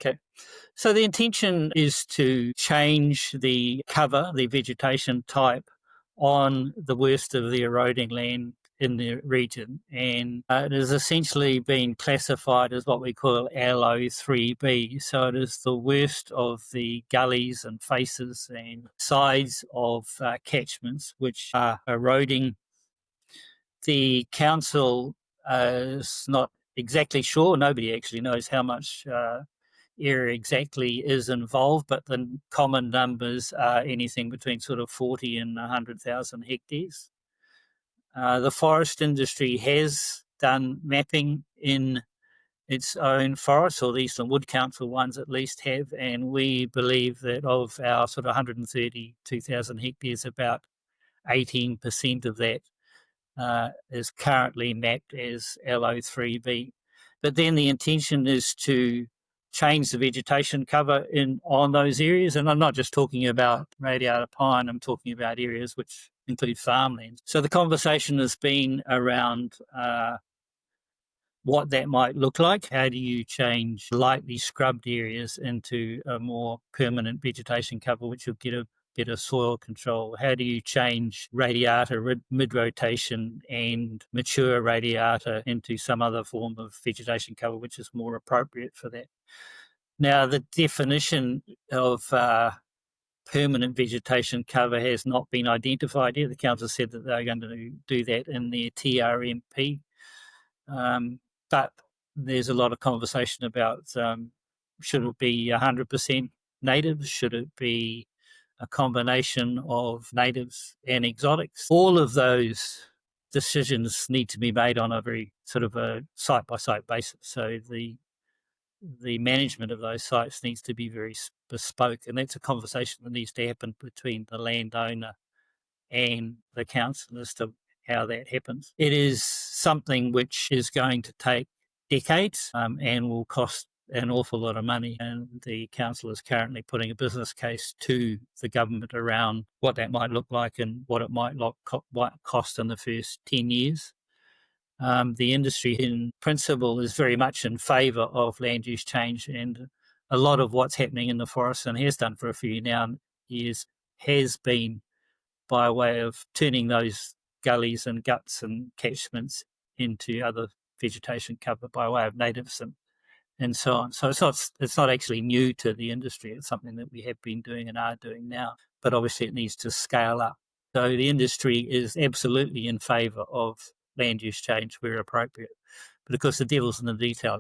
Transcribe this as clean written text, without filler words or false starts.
Okay. So the intention is to change the cover, the vegetation type on the worst of the eroding land in the region, and it has essentially been classified as what we call LO3B. So it is the worst of the gullies and faces and sides of catchments which are eroding. The council is not exactly sure. Nobody actually knows how much area exactly is involved, but the common numbers are anything between sort of 40 and 100,000 hectares. The forest industry has done mapping in its own forests, or the Eastland Wood Council ones at least have, and we believe that of our sort of 132,000 hectares, about 18% of that is currently mapped as LO3B. But then the intention is to change the vegetation cover on those areas. And I'm not just talking about radiata pine, I'm talking about areas which include farmlands. So the conversation has been around what that might look like. How do you change lightly scrubbed areas into a more permanent vegetation cover, which will get a better soil control? How do you change radiata mid-rotation and mature radiata into some other form of vegetation cover which is more appropriate for that? Now, the definition of permanent vegetation cover has not been identified yet. The council said that they're going to do that in their TRMP. But there's a lot of conversation about should it be 100% natives? Should it be a combination of natives and exotics? All of those decisions need to be made on a very sort of a site-by-site basis. So the management of those sites needs to be very bespoke, and that's a conversation that needs to happen between the landowner and the council as to how that happens. It is something which is going to take decades and will cost an awful lot of money, and the council is currently putting a business case to the government around what that might look like and what it might cost in the first 10 years. The industry in principle is very much in favour of land use change, and a lot of what's happening in the forest, and has done for a few years, has been by way of turning those gullies and guts and catchments into other vegetation cover by way of natives and so on. So it's not actually new to the industry. It's something that we have been doing and are doing now, but obviously it needs to scale up. So the industry is absolutely in favour of land use change where appropriate. But of course the devil's in the detail.